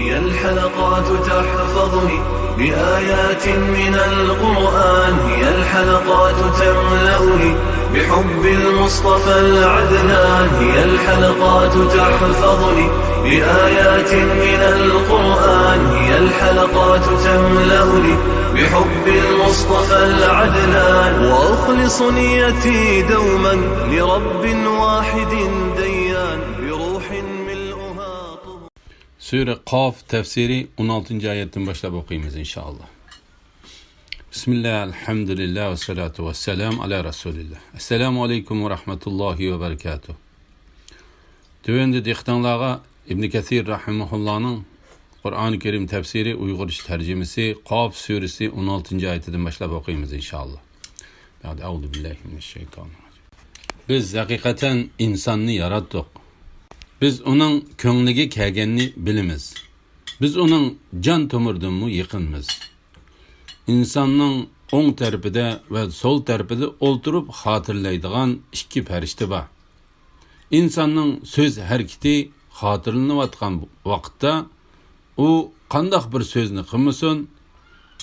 هي الحلقات تحفظني بآيات من القرآن، هي الحلقات تملأني بحب المصطفى العدنان، هي الحلقات تحفظني بآيات من القرآن، هي الحلقات تملأني بحب المصطفى العدنان، وأخلص نيتي دوما لرب واحد ديان بروح ملؤها طهور. Sure Kaf tefsiri 16. ayetten başlayıp okuyayım inşallah. Bismillah, elhamdülillah ve salatu ve selam ala Resulillah. Esselamu aleyküm ve rahmetullahi ve berekatuhu. Tövende diktanlığa İbn Kathir rahimahullah'ın Kur'an-ı Kerim tefsiri Uygurca tercümesi Kaf suresi 16. ayetinden başlayıp okuyayım inşallah. Euzu billahi mineşşeytanirracim. Biz hakikaten insanı yarattık. Biz onun könglige kelgenini bilimiz. Biz onun can tomurduğunu yıkınmız. İnsanın on tarafıda ve sol tarafıda oturup hatırlaydıgan iki perişte var. İnsanın söz hareketi hatırlanıvatkan vakitte o kandak bir sözünü kılmasın,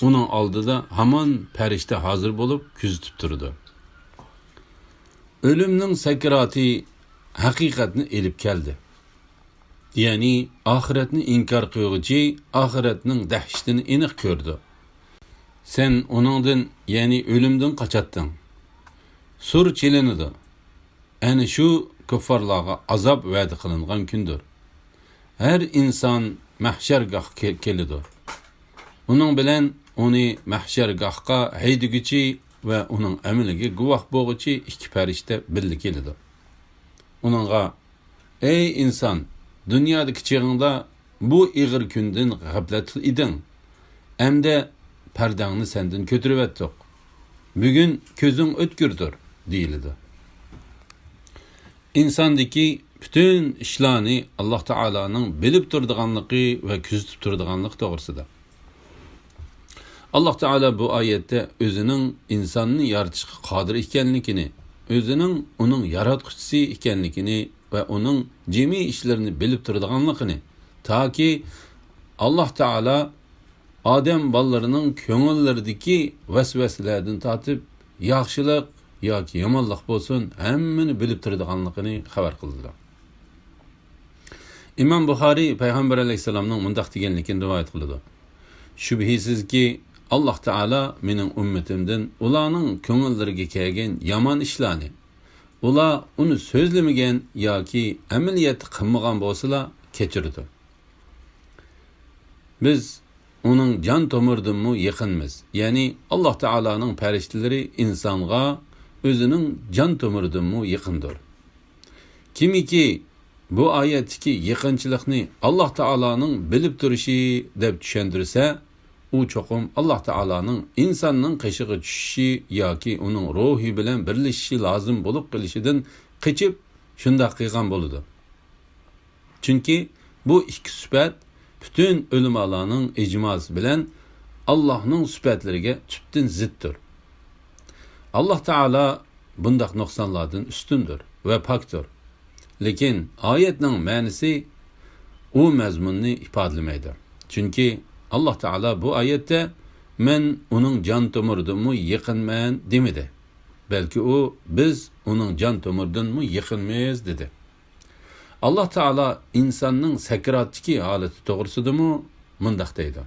onun aldıda haman perişte hazır bulup küzütüp durdu. Ölümün sekiratı hakikatini elip geldi. Yani ahiretini inkar kıyıcı, ahiretinin dehşetini enik gördü. Sen onundan yani ölümden kaçattın. Sur çilenidi. Yani şu küffarlığa azap vaadi kılıngan gündür. Her insan mahşergah kelidir. Onun bilen onu mahşergahka heydügücü ve onun emiligi guvah boğucu iki perişte birli kelidir. Onunla ey insan, dünyadaki çağında bu iğir günden gafletli idin. Hem de perdağını senden kötürüp ettik. Bugün közün ötkürdür deyildi. İnsandaki bütün işlerini Allah Teala'nın bilip durduğanlığı ve küzütüp durduğanlığı doğrusudur. Allah Teala bu ayette özünün insanını yaratışka kadir ikenlikini, özünün onun yaratıcısı ikenlikini ve onun cemi işlerini bilip durduğanlığını, ta ki Allah Teala Adem ballarının köngüllerdeki vesveselerden tatip yaxşılık yoki yomonlik bo'lsin hammani bilib turadiganligini xabar qildilar. İmam Buxoriy Payg'ambar alayhissalomning mundaq deganligini rivoyat qiladi. Shubhisizki Allah Teala mening ummatimdan ularning ko'ngillariga kelgan yomon ishlarni, ular uni so'zlamagan yoki amaliyat qilmagan bo'lsalar kechirdi. Biz onun can tomurduğunu yıkınmız. Yani Allah Teala'nın perişteleri insanga özünün can tomurduğunu yıkındır. Kimi ki bu ayetteki yıkınçılıkını Allah Teala'nın bilip duruşu deb düşündürse, o çokum Allah Teala'nın insanın kışığı düşüşü ya ki onun ruhi bilen birleşişi lazım bulup kılışıdan kaçıp şunda kıygan buludu. Çünkü bu iki sübet bütün ölüm alanın icması bilen Allah'ın sübetlerine tüpten zittir. Allah Teala bundak noksanlardan üstündür ve paktır. Lekin ayetinin manisi o mezmununu ifadelemeydir. Çünkü Allah Teala bu ayette men onun can tomurduğumu yıkınmayan demedi. Belki o biz onun can tomurduğumu yıkınmayız dedi. Allah Teala insanın sekirattaki haleti doğrusudur mu? Mundaq deydi.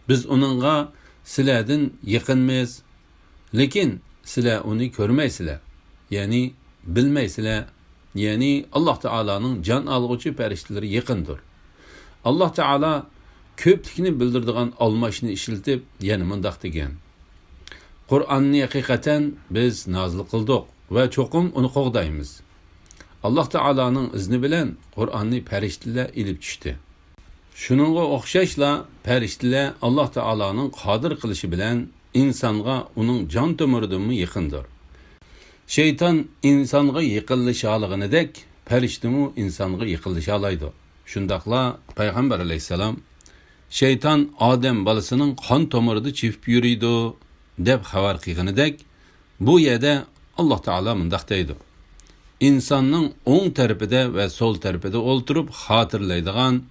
Biz onunla silerden yıkınmayız. Lekin siler onu görmeysizler. Yani bilmeysizler. Yani Allah Teala'nın can alğıcı perişteleri yıkındır. Allah Teala köplikini bildirdiğin almaşını işiltip yani mundaq degen. Kur'an'ı hakikaten biz nazil kıldık ve çokum onu qoğdayımız. Allah Teala'nın izni bilen Kur'an'ı periştiler ilip düştü. Şununla okşaşla periştiler Allah Teala'nın kadir kılışı bilen insanga onun can tomurduğunu yıkındır. Şeytan insanga yıkılış alığını dek periştimu insanga yıkılış alaydı. Şundakla Peygamber aleyhisselam şeytan Adem balısının kan tomurdu çift yürüydü deb xabar qilgani dek bu yerde Allah Teala mundaq deydi. İnsanın on tarafıda ve sol tarafıda oturup hatırlaydıgan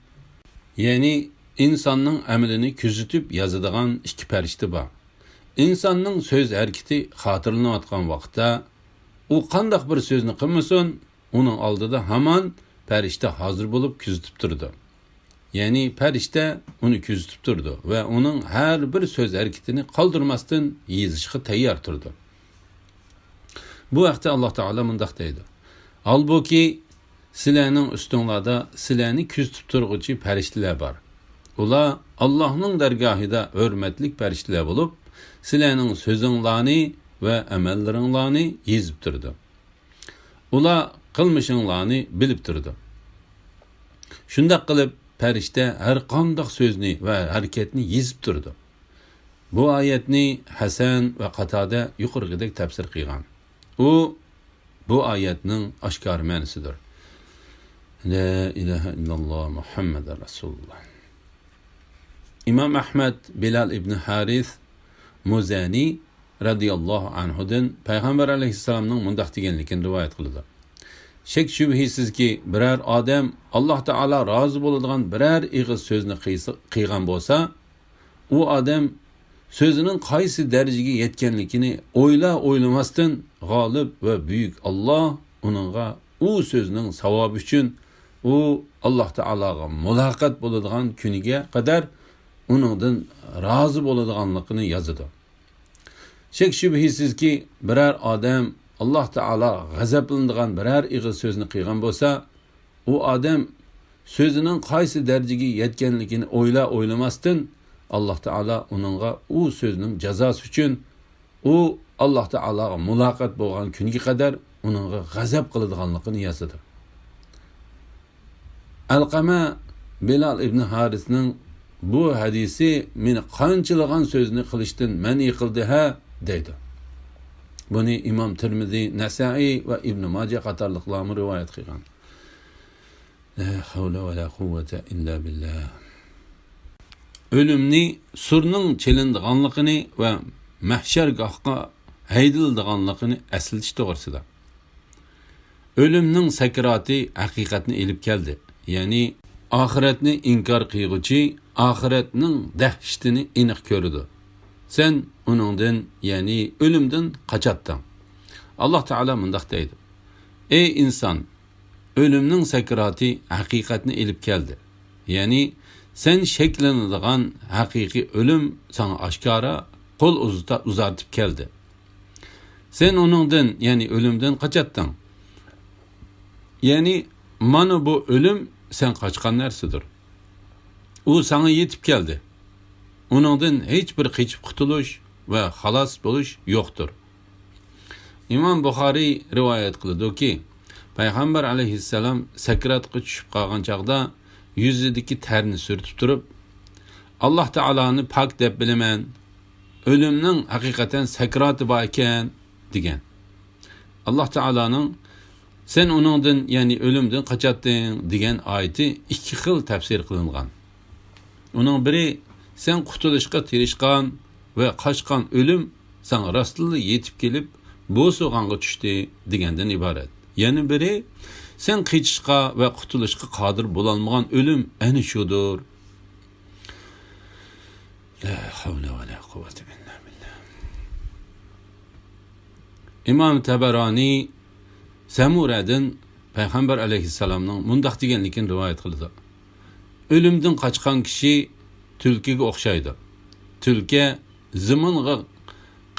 Yani insanın əməlini küzütüb yazıdığan iki pərişti var. İnsanın söz hərəkəti xatırlanıyatqan vaxtda o qandaq bir sözünü qılmasın, onun aldıda haman pərişte hazır bulup küzütüb durdu. Yani pərişte onu küzütüb durdu ve onun her bir söz hərəkətini qaldırmasdan yazışqa təyyar durdu. Bu vaxtda Allah Teala mındaq deydi. Halbuki sizlərning üstünlarda sizlərni küzütüb turğucu pəriştilər var. Ular Allah'ın dərgahida hörmətlik pəriştilər bulup sizlərning sözünlərini ve əməllərinlərini yazıb durdu. Ular qılmışınlarını bilib durdu. Şundaq qılıb pərişte her qandaq sözünü ve hərəkətini yazıb durdu. Bu ayetni Hasan ve Qatada yuqorqidek təfsir qilgan. O bu ayetning oshkor ma'nosidir. La ilaha illalloh Muhammadur Rasulullah. İmam Ahmad Bilal ibn Harith Muzani radiyallahu anhudan Peygamber aleyhisselamның mundaq deganligini rivoyat qildi. Şek şübhisiz ki birer adam Allah Teala razı bo'ladigan birer ig'iz so'zni qiygan bo'lsa, u adam sözünün qaysi dərəcəyə yetkenlikini oylamasdan g'olib ve büyük Allah onunğa o sözünün savabı üçün o Allah Teala'ga mulaqat bo'ladigan kuniga qadar onundan razı bo'ladiganligini yazıdı. Şek şübhisiz ki birer adam Allah Teala g'azablanadigan birer ig'iz so'zni qiygan bo'lsa, o adam sözünün qaysi dərəcəyə yetkenlikini oylamasdan Allah Teala onunğa o sözünün cezası üçün o Allah Teala'ga mulaqat bo'lgan kunga qadar onunğa g'azab qiladiganligini yazdı. Alqama Bilal ibn Harisning bu hadisi meni qanchalagan so'zni qilishdan mani qildi ha deydi. Bunu İmam Tirmizi, Nasai ve İbn Majah qatorliqlar rivoyat qilgan. La havla ve la kuvvete illa billah. Ölümni surning chelindiganligini ve mahshargohga haydildiganligini aslitish to'g'risida. Ölümning sakrati haqiqatni elib keldi. Yani ahiretni inkar qilguvchi ahiretning dahshatini aniq ko'rdi. Sen onundan yani ölümden kaçattın. Allah Teala mındaq deydi. Ey insan, ölümnin sakrati haqiqatni elib keldi. Yani sen şeklenadigan haqiqi ölüm sana aşkara qol uzartıp keldi. Sen onundan yani ölümden kaçattın. Yani mana bu ölüm sen kaçkan narsidir. O sana yetip geldi. Onundan hiçbir qechib qutulish ve xalos bo'lish yo'qdir. İmam Buxoriy rivoyat qiladi ki, Peygamber aleyhisselam sakratga tushib qolgan chaqda yüzüdeki terni sürtüp durup, Allah Teala'nı pak deb bilaman, ölümning haqiqatan sakrati bor ekan degan. Allah Teala'nın sen onundan yani ölümden qaçatding degan oyati ikki xil tafsir qilingan. Onun biri sen qutulishga tirishgan ve qaçqan ölüm sana rastlı yetip gelip bu soğanğa düştü degandan ibaret. Yani biri sen qechishqa ve qutulishqa qodir bo'lolmagan ölüm ana shudur. La havla ve la kuvvete illa billah. İmam Tabarani Samuradan Peygamber aleyhisselamның mundaq deganligini rivoyat qildi. Ölümden qaçqan kishi tulkiga o'xshaydi. Tulki ziminga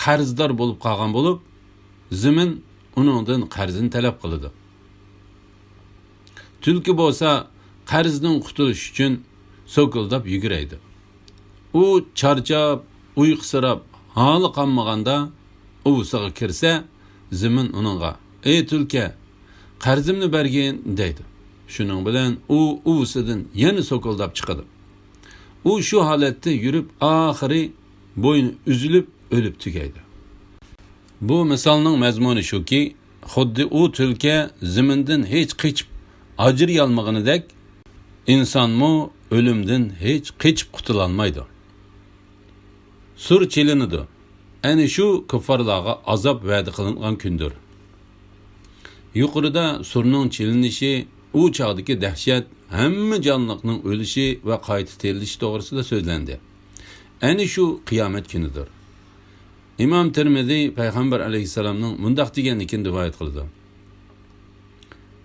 qarzdor bo'lib qolgan bo'lib, zimin uningdan qarzini talab qiladi. Tulki bo'lsa qarzdan qutulish uchun so'kildab yuguraydi. U charchab, uyqusirab, holi qolmaganda uvusiga kirsa, zimin uningga: "Ey tulki, qarzimni bergin" deydi. Shuning bilan u uvusidan yana so'kildab chiqadi. U şu halette yürüp ahiri boynu üzülüp ölüp tükeydi. Bu misalning mazmuni shuki, xuddi u tulki ziminden hiç qechib ajrayolmaganidek, insonmu ölümden hiç qechib qutulanmaydi. Sur chelinidi. Ana shu kuffarlarga azob va'da qilingan kundir. Yuqorida surning chelinishi u çağdaki dehşet hamma jonliqning o'lishi va qayta terilishi to'g'risida so'zlandi. Ani shu qiyomat kunidir. İmam Tirmizi Peygamber aleyhisselamның mundaq deganligini rivoyat qildi.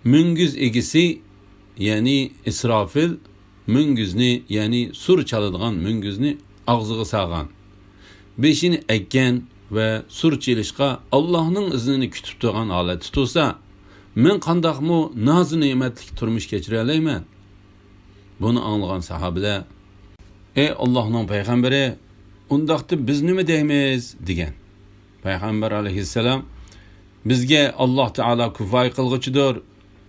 Müngiz egisi, yani İsrafil, müngizni, yani sur çaladigan müngizni og'ziga sag'an. Beshini ekkan va sur chelishqa Allohning iznini kutib turgan holatda tursa, men qandaqmi noz ne'matlik turmush kechira olayman? Buni anglagan sahobalar, ey Allohning payg'ambari, undaqda biz nima deymiz degan. Payg'ambar alayhissalom bizga Alloh taolo kifoya qilg'uchidir.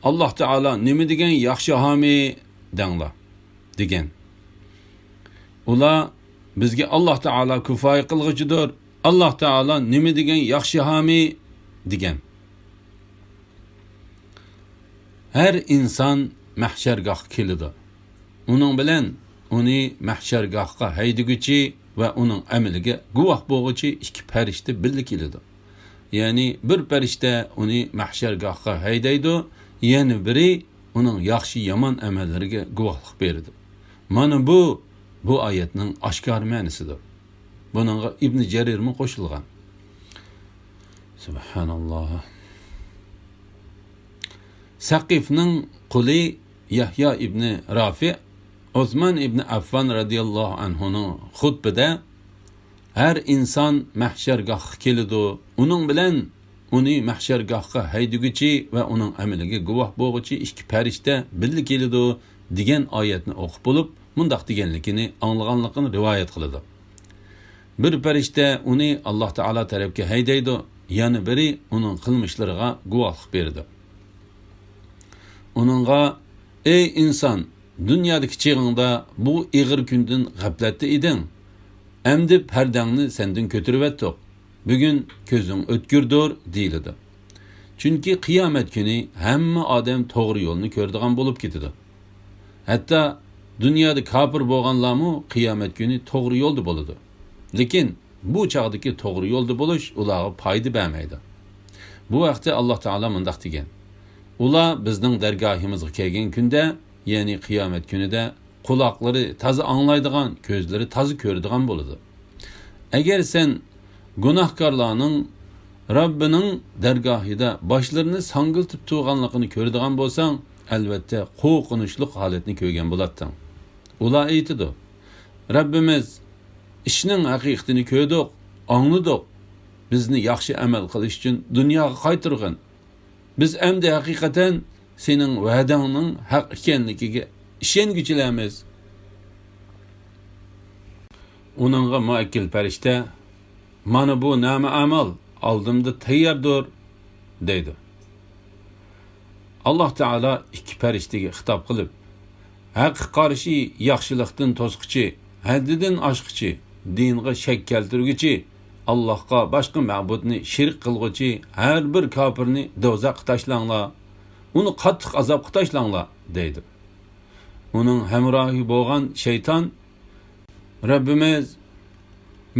Alloh taolo nima degan yaxshi homi denglar degan. Ular bizga Alloh taolo kifoya qilg'uchidir. Alloh taolo nima degan yaxshi homi degan. Her inson mahshargohga keladi. Uning bilan uni mahshargohga haydiguchi ve onun ameliga guvoh bo'lg'uchi ikki farishta birga keladi. Ya'ni bir farishta uni mahshargohga haydaydi, yana biri uning yaxshi yomon amallariga guvohlik beradi. Mana bu oyatning oshkor ma'nosidir. Buningga Ibn Jarirmi qo'shilgan. Subhanalloh. Saqifning quli Yahya ibn Rafi Osman ibn Affan radiyallohu anhuning xutbada her inson mahshargohga keladi, uning bilan uni mahshargohga haydiguchi va uning amaliga guvoh bo'lg'uchi ikki farishta birga keladi degan oyatni o'qib bo'lib, mundaq deganligini anglaganligini rivoyat qiladi. Bir farishta uni Alloh taolo tarafga haydaydi, yana biri uning qilmishlariga guvohlik berdi. Uningga, ey inson, dünyadaki çığında bu ig'ir kundan g'aflatda eding. Endi pardangni senden ko'tirib etdik. Bugun ko'zing o'tkirdir deyiladi. Chunki qiyomat kuni hamma odam to'g'ri yo'lni ko'radigan bo'lib ketadi. Hatto dunyoda kofir bo'lganlarmi qiyomat kuni to'g'ri yo'lda bo'ladi. Lekin bu chog'dagi to'g'ri yo'lda bo'lish ularga foyda bermaydi. Bu vaqtda Alloh taolo mundaq degan. Ular bizning dargohimizga kelgan kunda, yani qiyomat kunida quloqlari toza anglaydigan, ko'zlari toza ko'radigan bo'ladi. Agar sen gunohkorlarning Robbining dargohida boshlarini sangiltib turganligini ko'radigan bo'lsang, albatta qo'rqinchli holatni ko'rgan bo'larding. Ular aytadi: Rabbimiz ishning haqiqatini ko'rdik, angladik. Bizni yaxshi amal qilish uchun dunyoga qaytirgin. Biz endi haqiqatan senin va'dangning haq ekanligiga ishonguchilarmiz. Uningga muakkil farishta, mana bu nama amal oldimda tayyordir deydi. Alloh taolo ikki farishtaga xitob qilib, haqqa qarshi yaxshilikdan to'squchi, haddidan oshquchi, dinga shak keltirguchi, Allohga boshqa ma'budni shirk qilguchi har bir kofirni do'zaxga tashlanglar. Uni qattiq azobga tashlanglar deydi. Uning hamrohi bo'lgan shayton, Rabbimiz,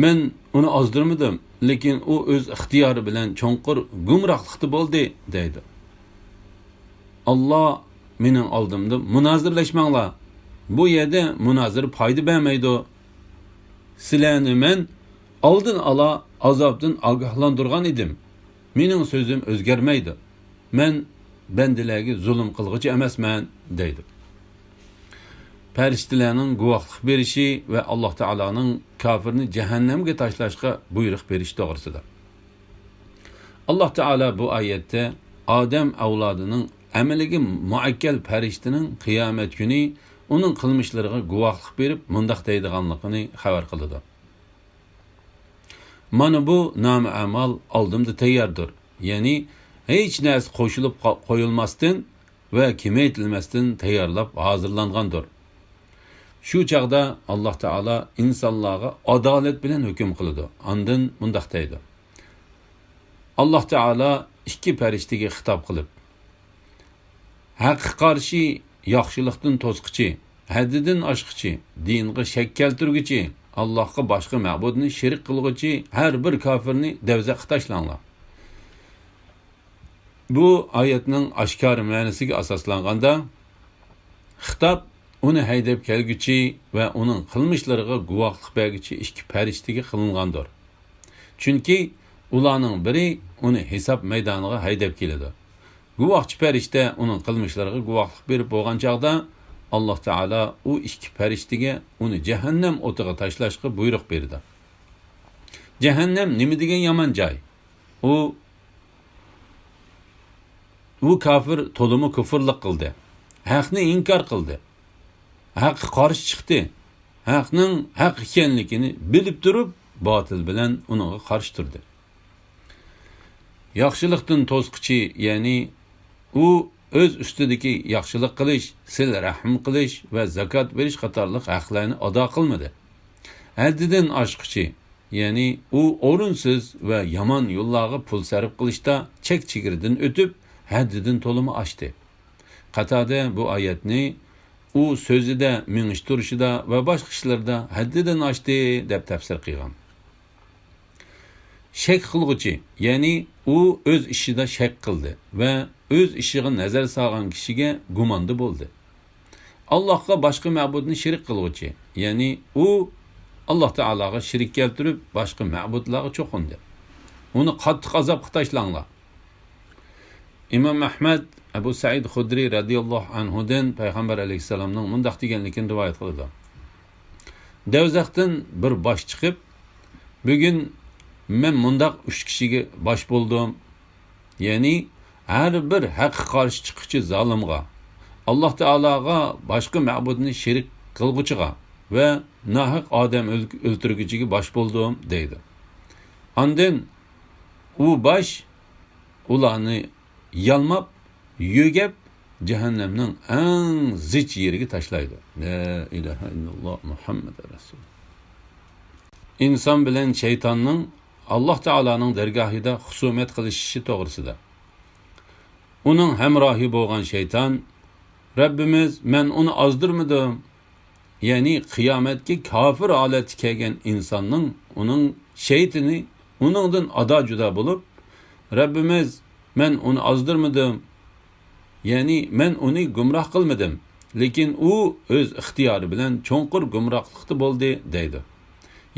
men uni ozdirmadim, lekin u o'z ixtiyori bilan cho'nqir gumrohlikda bo'ldi deydi. Alloh mening oldimda munozirlashmanglar. Bu yerda munozir foyda bermaydi. Sizlarni men oldin ola azobdan ogohlantirgan edim. Mening so'zim o'zgarmaydi. Men bendilerge zulüm qilg'uchi emasman deydi. Farishtalarning guvohlik berishi ve Alloh taoloning kofirni jahannamga tashlashga buyruq berish to'g'risida. Alloh taolo bu oyatda odam avlodining amaliga muakkal farishtaning qiyomat kuni uning qilmishlariga guvohlik berib mundaq deydiganligini xabar qiladi. Mana bu nam amal oldimda tayyordir. Ya'ni hech narsa qo'shilib qo'yilmasdan va kengaytirilmasdan tayyorlab hozirlangandir. Shu chaqda Alloh taolo insonlarga adolat bilan hukm qiladi. Ondan mundaq deydi. Alloh taolo ikki farishtaga xitob qilib, haqqa qarshi yaxshilikdan to'squchi, haddidan oshquchi, dinga shak keltirguchi, Allohga boshqa ma'budni shirk qilguchi har bir kofirni do'zaxga tashlanglar. Bu oyatning oshkor ma'nosiga asoslanganda xitob uni haydab kelguchi va uning qilmishlariga guvohlik berguchi ikki farishtaga qilingandir. Chunki ularning biri uni hisob maydoniga haydab keladi. Guvohchi farishta uning qilmishlariga guvohlik berib bo'lgan chaqda Alloh taolo u ikki farishtaga uni jahannam o'tiga tashlashga buyruq berdi. Jahannam nima degan yomon joy? U kafir to'limi kufrlik qildi. Haqni inkor qildi. Haqqa qarshi chiqdi. Haqning haq ekanligini bilib turib, botil bilan uninga qarshi turdi. Yaxshilikdan to'sqichi, ya'ni u o'z ustidagi yaxshilik qilish, sil rahm qilish va zakot berish qatorliq haqlarni ado qilmadi. Haddidan oshqichi, ya'ni u o'rinsiz va yomon yo'llarga pul sarf qilishda chek-chegirdan o'tib, haddidan to'limi oshdi. Qatada bu oyatni u so'zida, mingishtirishida va boshqa ishlarda haddidan oshdi deb tafsir qilgan. Shak qilguchi, ya'ni u o'z ishida shak qildi va o'z ishiga nazar solgan kishiga gumonda bo'ldi. Allohga boshqa ma'budni shirik qilguchi, ya'ni u Alloh taologa shirik keltirib boshqa ma'budlarga cho'qindi. Uni qattiq azobga tashlanglar. Imom Ahmad Abu Said Xudri radhiyallohu anhudan payg'ambar alayhisalomning mundaq deganligini rivoyat qildi. Davzaqdan bir bosh chiqib, bugun men mundaq 3 kishiga bosh bo'ldim. Ya'ni har bir haqqa qarshi chiquvchi zolimga, Alloh taologa boshqa ma'budni shirik qilguchiga va nohaq odam o'ltirguchiga bosh bo'ldim deydi. Ondan u bosh ularni yalmab, yugab jahannamning eng zich yeriga tashlaydi. La ilaha illalloh Muhammad rasul. İnson bilan shaytonning Alloh taolaning dargohida husumat qilishishi to'g'risida. Uning hamrohi bo'lgan shayton, Rabbimiz men uni ozdirmadim. Ya'ni qiyomatga kofir holatga kelgan insonning uning shaytoni uningdan ado juda bo'lib, Rabbimiz men uni ozdirmadim. Ya'ni men uni gumroh qilmadim, lekin u o'z ixtiyori bilan cho'nqur gumrohlikda bo'ldi deydi.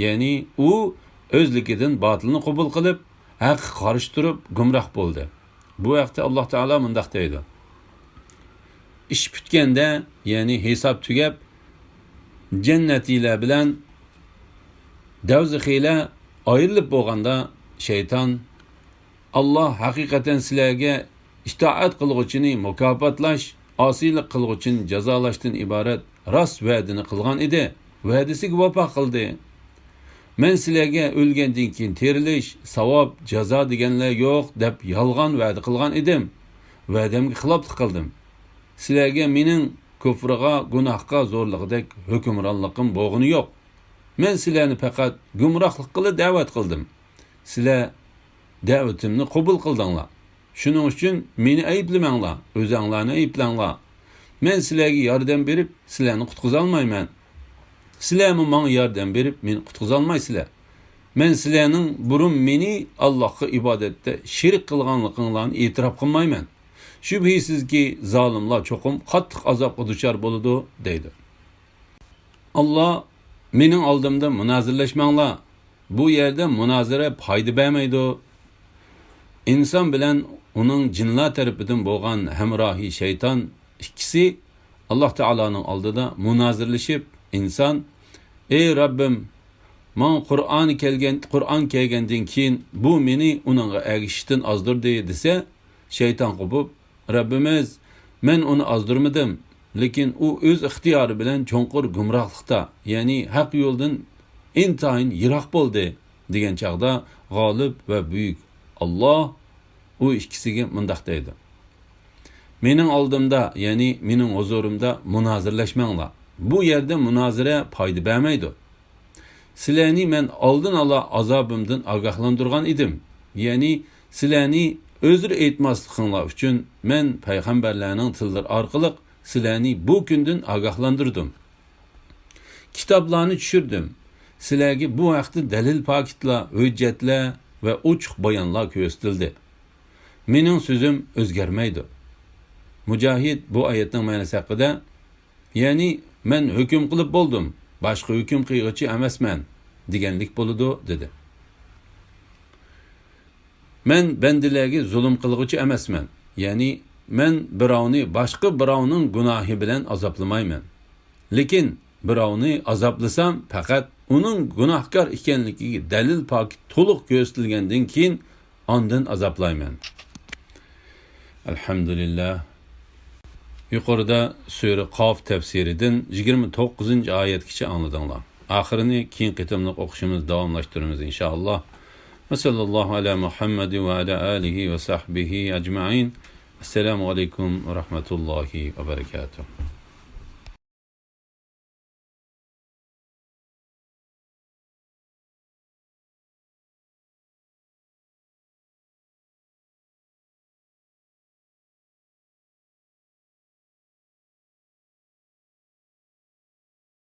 Ya'ni u o'zligidan botilni qabul qilib, haqqa qarshi turib gumroh bo'ldi. Bu vaqtda Alloh taolo mundaq deydi. Ish bitganda, ya'ni hisob tugab, jannatilar bilan davzixilar ayrilib bo'lganda shayton Alloh haqiqatan sizlarga itoat qilguvchini mukofotlash, osiylik qilguvchini jazolashdan iborat rost va'dini qilgan edi. Va'dasiga vafo qildi. Men sizlarga o'lgandan keyin terilish, savob, jazo deganlar yo'q deb yolg'on va'da qilgan edim. Va'damga xiloflik qildim. Sizlarga mening kufriga, gunohga zo'rlig'idek hukmronligim bo'lg'ini yo'q. Men sizlarni faqat gumrohlik qilib da'vat qildim. Sizlar da'vatimni qabul qildinglar. Shuning uchun meni ayblamanglar, o'zinglarni ayblanglar. Men sizlarga yordam berib, sizlarni qutqiza olmayman. Sizlarmi menga yordam berib, meni qutqiza olmaysizlar. Men sizlarning burun meni Allohga ibodatda shirik qilganliginglarni e'tirof qilmayman. Shubhisizki zolimlar cho'qim qattiq azobga duchor bo'ladi deydi. Alloh mening oldimda munozirlashmanglar. Bu yerda munozara foyda bermaydi. İnson bilan uning jinlar tarafidan bo'lgan hamrohi shayton ikkisi Alloh taoloning oldida munozirlashib, inson ey Rabbim, men Qur'on kelgandan keyin bu meni uningga ergishishdan ozdirdi desa, shayton qopib, Rabbimiz men uni ozdirmadim, lekin u o'z ixtiyori bilan cho'nqur gumrohlikda, ya'ni haq yo'ldan intayin yiroq bo'ldi degan chaqda g'olib va buyuk Alloh u ikkisiga mundaq deydi. Mening oldimda, ya'ni mening huzurimda munozirlashmanglar. Bu yerda munozara foyda bermaydi. Sizlarni men oldin ola azobimdan ogohlantirgan edim. Ya'ni sizlarni o'zir aytmasliginglar uchun men payg'ambarlarning tillari orqali sizlarni bu kundan ogohlantirdim. Kitoblarni tushirdim. Sizlarga bu vaqtda dalil paketlar, hujjatlar va ochiq bayonlar ko'rsatildi. mening so'zim o'zgarmaydi. Mujahid bu oyatning ma'nosi haqida, ya'ni men hukm qilib bo'ldim, boshqa hukm qiluvchi emasman deganlik bo'ladi dedi. Men bandalarga zulm qilguvchi emasman. Ya'ni men birovni boshqa birovning gunohi bilan azoblamayman. Lekin birovni azoblasam faqat uning gunohkor ekanligiga dalil pokit to'liq ko'rsatilgandan keyin ondan azoblayman. Alhamdulillah. Yuqorida sura Qof tafsiridan 29-oyatgacha angladinglar. Oxirini keyin qitimliq o'qishimiz davomlashtiramiz inshaalloh. Va sallallohu ala Muhammad va ala alihi va sahbihi ajma'in. Assalomu alaykum va rahmatullohi va barakatuh.